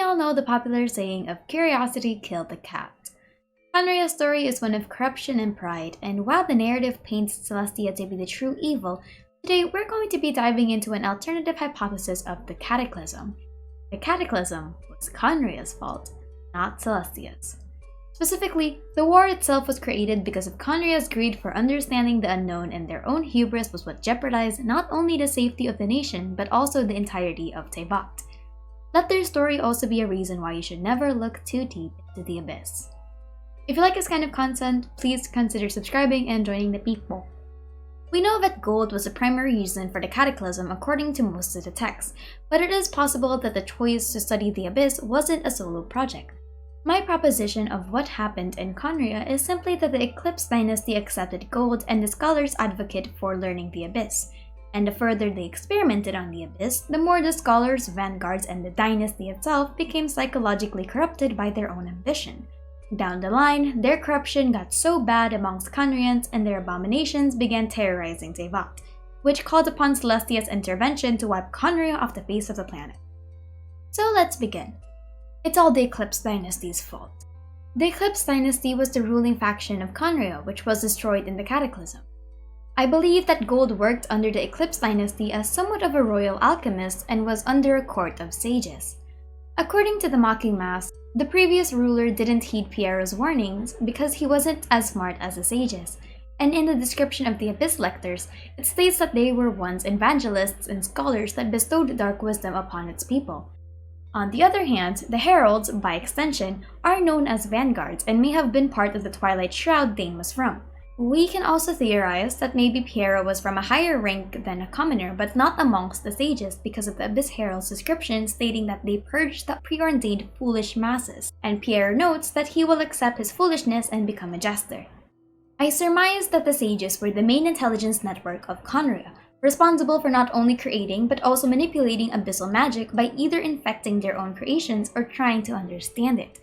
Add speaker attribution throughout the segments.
Speaker 1: all know the popular saying of curiosity killed the cat. Khaenri'ah's story is one of corruption and pride, and while the narrative paints Celestia to be the true evil, today we're going to be diving into an alternative hypothesis of the Cataclysm. The Cataclysm was Khaenri'ah's fault, not Celestia's. Specifically, the war itself was created because of Khaenri'ah's greed for understanding the unknown, and their own hubris was what jeopardized not only the safety of the nation but also the entirety of Teyvat. Let their story also be a reason why you should never look too deep into the abyss. If you like this kind of content, please consider subscribing and joining the people. We know that gold was the primary reason for the Cataclysm according to most of the texts, but it is possible that the choice to study the abyss wasn't a solo project. My proposition of what happened in Khaenri'ah is simply that the Eclipse dynasty accepted gold and the scholars advocate for learning the abyss. And the further they experimented on the abyss, the more the scholars, vanguards, and the dynasty itself became psychologically corrupted by their own ambition. Down the line, their corruption got so bad amongst Khaenri'ahs and their abominations began terrorizing Teyvat, which called upon Celestia's intervention to wipe Khaenri'ah off the face of the planet. So let's begin. It's all the Eclipse dynasty's fault. The Eclipse dynasty was the ruling faction of Khaenri'ah, which was destroyed in the Cataclysm. I believe that gold worked under the Eclipse dynasty as somewhat of a royal alchemist and was under a court of sages. According to the mocking mask, the previous ruler didn't heed Piero's warnings because he wasn't as smart as the sages, and in the description of the Abyss lectors, it states that they were once evangelists and scholars that bestowed dark wisdom upon its people. On the other hand, the heralds, by extension, are known as vanguards and may have been part of the Twilight Shroud Dane was from. We can also theorize that maybe Piero was from a higher rank than a commoner, but not amongst the sages because of the Abyss Herald's description stating that they purged the preordained foolish masses, and Piero notes that he will accept his foolishness and become a jester. I surmise that the sages were the main intelligence network of Khaenri'ah, responsible for not only creating but also manipulating abyssal magic by either infecting their own creations or trying to understand it.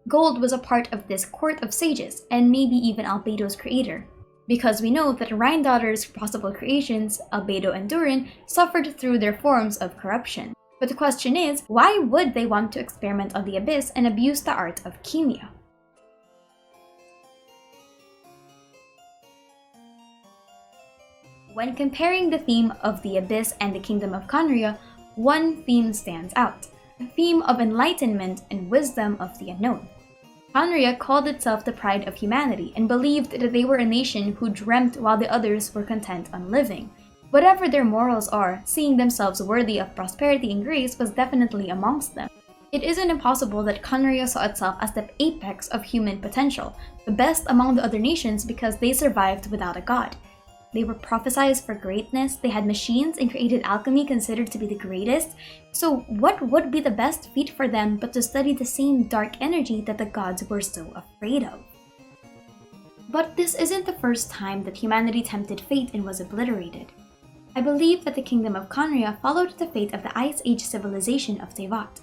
Speaker 1: Gold was a part of this court of sages, and maybe even Albedo's creator, because we know that Rhine-daughter's possible creations, Albedo and Durin, suffered through their forms of corruption. But the question is, why would they want to experiment on the abyss and abuse the art of Khae'nri'ah? When comparing the theme of the abyss and the kingdom of Khaenri'ah, one theme stands out, the theme of enlightenment and wisdom of the unknown. Khaenri'ah called itself the pride of humanity and believed that they were a nation who dreamt while the others were content on living. Whatever their morals are, seeing themselves worthy of prosperity and grace was definitely amongst them. It isn't impossible that Khaenri'ah saw itself as the apex of human potential, the best among the other nations because they survived without a god. They were prophesized for greatness, they had machines and created alchemy considered to be the greatest, so what would be the best feat for them but to study the same dark energy that the gods were so afraid of? But this isn't the first time that humanity tempted fate and was obliterated. I believe that the kingdom of Khaenri'ah followed the fate of the Ice Age civilization of Teyvat.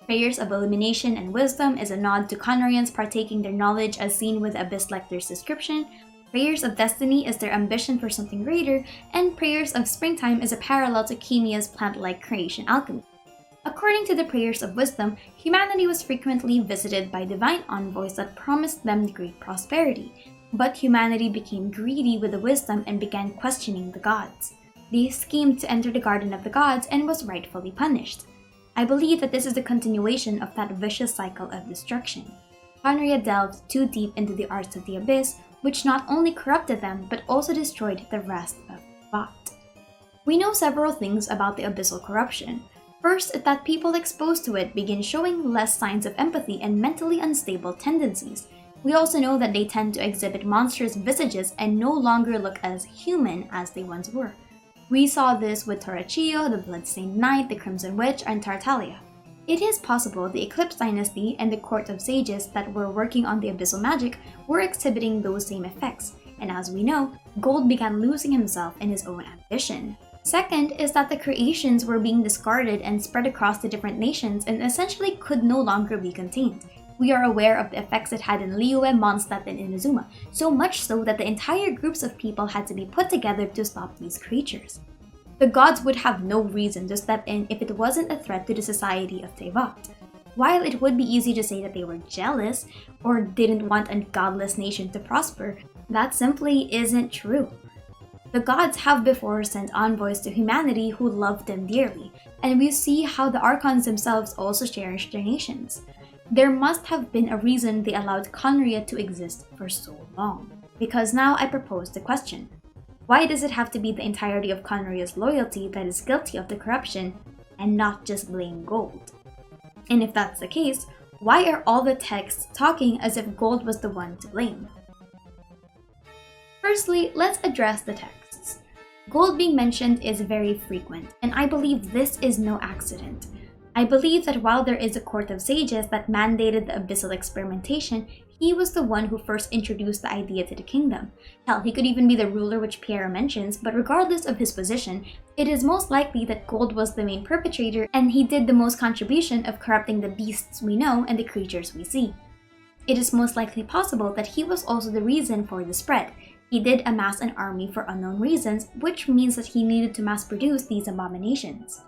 Speaker 1: Prayers of illumination and wisdom is a nod to Khaenri'ahns partaking their knowledge as seen with Abyss Lector's description. Prayers of destiny is their ambition for something greater, and prayers of springtime is a parallel to Khae'nri'ah's plant-like creation alchemy. According to the prayers of wisdom, humanity was frequently visited by divine envoys that promised them great prosperity, but humanity became greedy with the wisdom and began questioning the gods. They schemed to enter the garden of the gods and was rightfully punished. I believe that this is the continuation of that vicious cycle of destruction. Khaenri'ah delved too deep into the arts of the abyss, which not only corrupted them but also destroyed the rest of Teyvat. We know several things about the abyssal corruption. First is that people exposed to it begin showing less signs of empathy and mentally unstable tendencies. We also know that they tend to exhibit monstrous visages and no longer look as human as they once were. We saw this with Torachio, the Bloodstained Knight, the Crimson Witch, and Tartaglia. It is possible the Eclipse dynasty and the court of sages that were working on the abyssal magic were exhibiting those same effects, and as we know, Gold began losing himself in his own ambition. Second is that the creations were being discarded and spread across the different nations and essentially could no longer be contained. We are aware of the effects it had in Liyue, Mondstadt, and Inazuma, so much so that the entire groups of people had to be put together to stop these creatures. The gods would have no reason to step in if it wasn't a threat to the society of Teyvat. While it would be easy to say that they were jealous or didn't want a godless nation to prosper, that simply isn't true. The gods have before sent envoys to humanity who loved them dearly, and we see how the archons themselves also cherished their nations. There must have been a reason they allowed Khaenri'ah to exist for so long. Because now I propose the question: why does it have to be the entirety of Khaenri'ah's loyalty that is guilty of the corruption, and not just plain gold? And if that's the case, why are all the texts talking as if gold was the one to blame? Firstly, let's address the texts. Gold being mentioned is very frequent, and I believe this is no accident. I believe that while there is a court of sages that mandated the abyssal experimentation, he was the one who first introduced the idea to the kingdom. Hell, he could even be the ruler which Pierre mentions, but regardless of his position, it is most likely that gold was the main perpetrator and he did the most contribution of corrupting the beasts we know and the creatures we see. It is most likely possible that he was also the reason for the spread. He did amass an army for unknown reasons, which means that he needed to mass produce these abominations.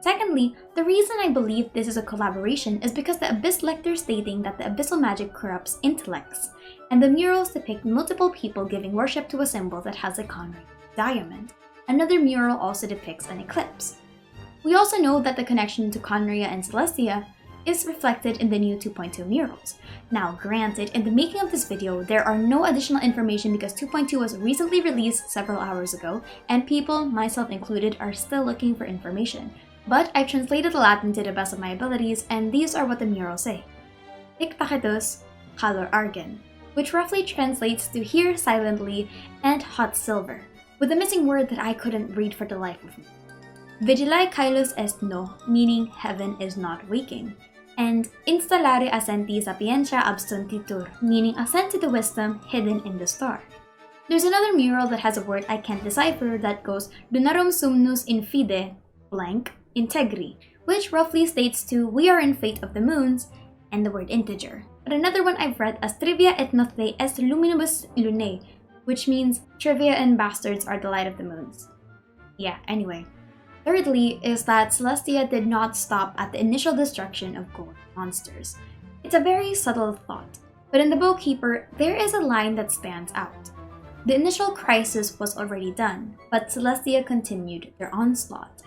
Speaker 1: Secondly, the reason I believe this is a collaboration is because the Abyss lecture stating that the abyssal magic corrupts intellects, and the murals depict multiple people giving worship to a symbol that has a Khaenri'ah diamond. Another mural also depicts an eclipse. We also know that the connection to Khaenri'ah and Celestia is reflected in the new 2.2 murals. Now granted, in the making of this video, there are no additional information because 2.2 was recently released several hours ago, and people, myself included, are still looking for information. But I've translated the Latin to the best of my abilities, and these are what the murals say. Hic pacetus, calor argen, which roughly translates to hear silently and hot silver, with a missing word that I couldn't read for the life of me. Vigilae caelus est no, meaning heaven is not waking, and installare assenti sapientia abstunditur, meaning ascend to the wisdom hidden in the star. There's another mural that has a word I can't decipher that goes Lunarum sumnus in fide, blank, integri, which roughly states to we are in fate of the moons, and the word integer. But another one I've read as trivia et nocte est luminibus lunae, which means trivia and bastards are the light of the moons. Yeah, anyway. Thirdly is that Celestia did not stop at the initial destruction of gold monsters. It's a very subtle thought, but in the Bookkeeper, there is a line that stands out. The initial crisis was already done, but Celestia continued their onslaught.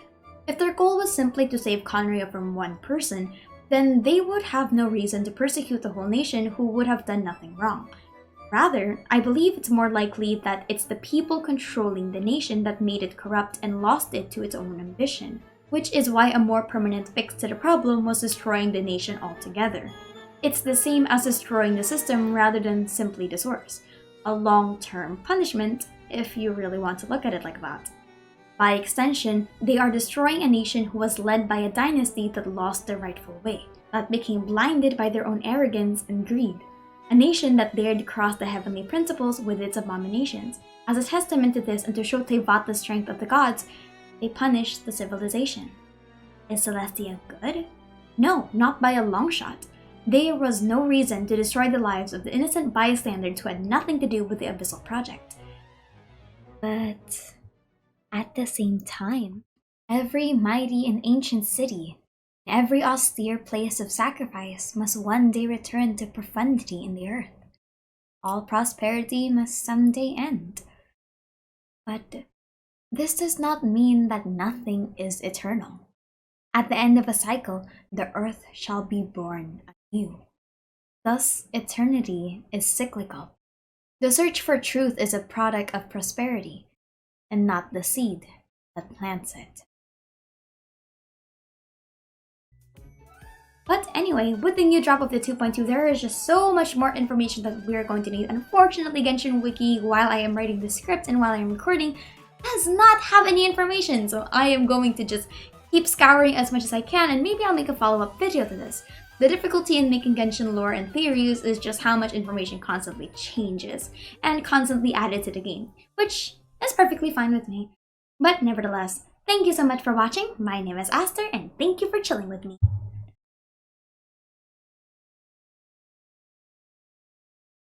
Speaker 1: If their goal was simply to save Khaenri'ah from one person, then they would have no reason to persecute the whole nation who would have done nothing wrong. Rather, I believe it's more likely that it's the people controlling the nation that made it corrupt and lost it to its own ambition, which is why a more permanent fix to the problem was destroying the nation altogether. It's the same as destroying the system rather than simply the source. A long-term punishment, if you really want to look at it like that. By extension, they are destroying a nation who was led by a dynasty that lost their rightful way, that became blinded by their own arrogance and greed. A nation that dared cross the heavenly principles with its abominations. As a testament to this and to show Teyvat the strength of the gods, they punished the civilization. Is Celestia good? No, not by a long shot. There was no reason to destroy the lives of the innocent bystanders who had nothing to do with the Abyssal project. But at the same time, every mighty and ancient city, every austere place of sacrifice must one day return to profundity in the earth. All prosperity must someday end. But this does not mean that nothing is eternal. At the end of a cycle, the earth shall be born anew. Thus, eternity is cyclical. The search for truth is a product of prosperity, and not the seed that plants it. But anyway, with the new drop of the 2.2, there is just so much more information that we are going to need. Unfortunately, Genshin Wiki, while I am writing the script and while I am recording, does not have any information. So I am going to just keep scouring as much as I can, and maybe I'll make a follow-up video to this. The difficulty in making Genshin lore and theories is just how much information constantly changes and constantly added to the game, which is perfectly fine with me. But nevertheless, thank you so much for watching. My name is Aster, and thank you for chilling with me.